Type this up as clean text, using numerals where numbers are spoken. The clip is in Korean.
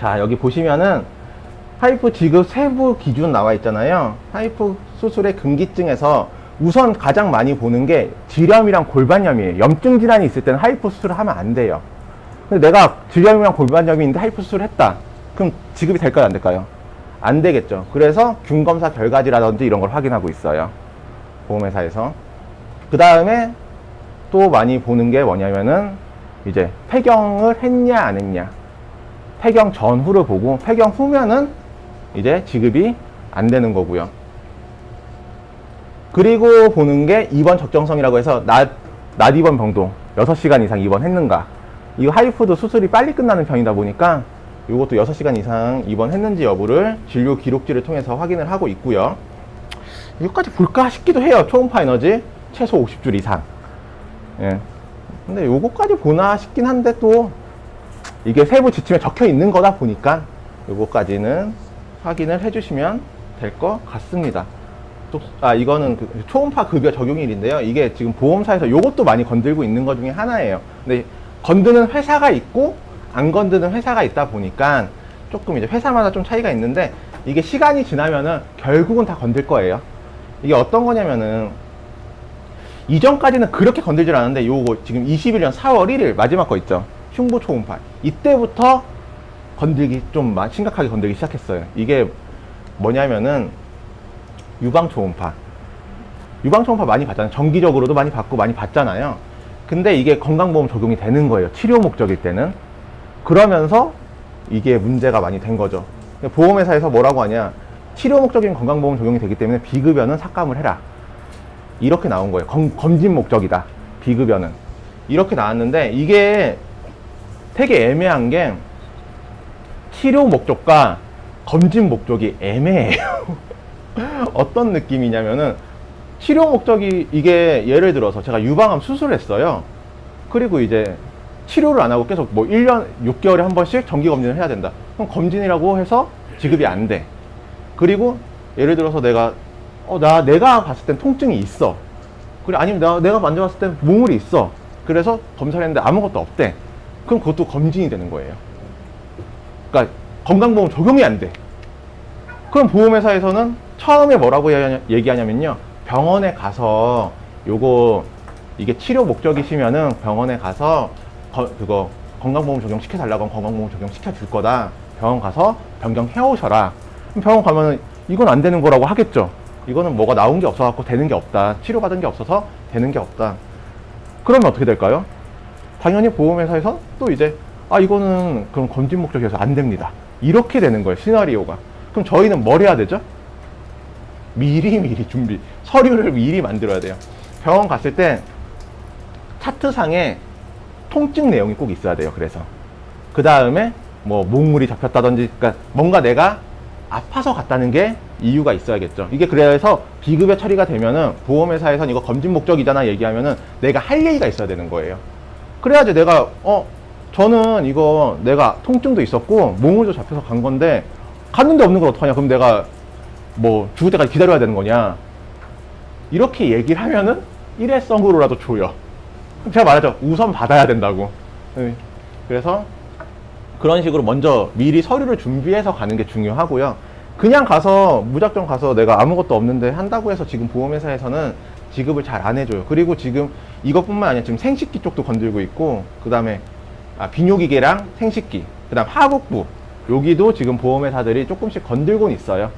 자, 여기 보시면은 하이프 지급 세부 기준 나와 있잖아요. 하이프 수술의 금기증에서 우선 가장 많이 보는 게 질염이랑 골반염이에요. 염증 질환이 있을 때는 하이프 수술을 하면 안 돼요. 근데 내가 질염이랑 골반염이 있는데 하이프 수술을 했다. 그럼 지급이 될까요, 안 될까요? 안 되겠죠. 그래서 균 검사 결과지라든지 이런 걸 확인하고 있어요, 보험회사에서. 그 다음에 또 많이 보는 게 뭐냐면은 이제 폐경을 했냐 안 했냐, 폐경 전후를 보고 폐경 후면은 이제 지급이 안 되는 거고요. 그리고 보는 게 입원 적정성이라고 해서 낮 입원 병동 6시간 이상 입원했는가. 이거 하이프도 수술이 빨리 끝나는 편이다 보니까 이것도 6시간 이상 입원했는지 여부를 진료 기록지를 통해서 확인을 하고 있고요. 이것까지 볼까 싶기도 해요. 초음파 에너지 최소 50줄 이상. 예. 근데 요거까지 보나 싶긴 한데 또 이게 세부 지침에 적혀 있는 거다 보니까 요거까지는 확인을 해주시면 될 것 같습니다. 또, 이거는 그 초음파 급여 적용일인데요. 이게 지금 보험사에서 요것도 많이 건들고 있는 것 중에 하나예요. 근데 건드는 회사가 있고 안 건드는 회사가 있다 보니까 조금 이제 회사마다 좀 차이가 있는데, 이게 시간이 지나면은 결국은 다 건들 거예요. 이게 어떤 거냐면은 이전까지는 그렇게 건들질 않았는데 요거 지금 21년 4월 1일 마지막 거 있죠, 흉부 초음파. 이때부터 건들기 좀 심각하게 건들기 시작했어요. 이게 뭐냐면은 유방 초음파 많이 봤잖아요. 정기적으로도 많이 받고 많이 봤잖아요. 근데 이게 건강보험 적용이 되는 거예요, 치료 목적일 때는. 그러면서 이게 문제가 많이 된 거죠. 보험회사에서 뭐라고 하냐, 치료 목적인 건강보험 적용이 되기 때문에 비급여는 삭감을 해라, 이렇게 나온 거예요. 검진 목적이다, 비급여는. 이렇게 나왔는데 이게 되게 애매한 게 치료 목적과 검진 목적이 애매해요. 어떤 느낌이냐면은 치료 목적이, 이게 예를 들어서 제가 유방암 수술을 했어요. 그리고 이제 치료를 안 하고 계속 뭐 1년 6개월에 한 번씩 정기검진을 해야 된다. 그럼 검진이라고 해서 지급이 안 돼. 그리고 예를 들어서 내가 봤을 땐 통증이 있어. 그래, 아니면 내가 만져봤을 땐 몽울이 있어. 그래서 검사를 했는데 아무것도 없대. 그럼 그것도 검진이 되는 거예요. 그러니까 건강보험 적용이 안 돼. 그럼 보험회사에서는 처음에 뭐라고 얘기하냐면요, 병원에 가서 이게 치료 목적이시면은 병원에 가서 그거 건강보험 적용 시켜달라고 하면 건강보험 적용 시켜줄 거다. 병원 가서 변경해 오셔라. 병원 가면은 이건 안 되는 거라고 하겠죠. 이거는 뭐가 나온 게 없어갖고 되는 게 없다, 치료받은 게 없어서 되는 게 없다. 그러면 어떻게 될까요? 당연히 보험회사에서 또 이제 이거는 그럼 검진 목적이어서 안 됩니다, 이렇게 되는 거예요, 시나리오가. 그럼 저희는 뭘 해야 되죠? 미리 준비, 서류를 미리 만들어야 돼요. 병원 갔을 때 차트상에 통증 내용이 꼭 있어야 돼요. 그래서 그 다음에 뭐 몽물이 잡혔다든지, 그러니까 뭔가 내가 아파서 갔다는 게 이유가 있어야겠죠. 이게 그래서 비급여 처리가 되면은 보험회사에서는 이거 검진 목적이잖아 얘기하면은 내가 할 얘기가 있어야 되는 거예요. 그래야지 내가 저는 이거 내가 통증도 있었고 몽울도 잡혀서 간 건데 갔는데 없는 걸 어떡하냐, 그럼 내가 뭐 죽을 때까지 기다려야 되는 거냐, 이렇게 얘기를 하면은 일회성으로라도 줘요. 제가 말하죠, 우선 받아야 된다고. 그래서 그런 식으로 먼저 미리 서류를 준비해서 가는 게 중요하고요. 그냥 가서 무작정 가서 내가 아무것도 없는데 한다고 해서 지금 보험회사에서는 지급을 잘 안 해줘요. 그리고 지금 이것뿐만 아니라 지금 생식기 쪽도 건들고 있고, 그 다음에 비뇨기계랑 생식기, 그 다음 하복부, 여기도 지금 보험회사들이 조금씩 건들고는 있어요.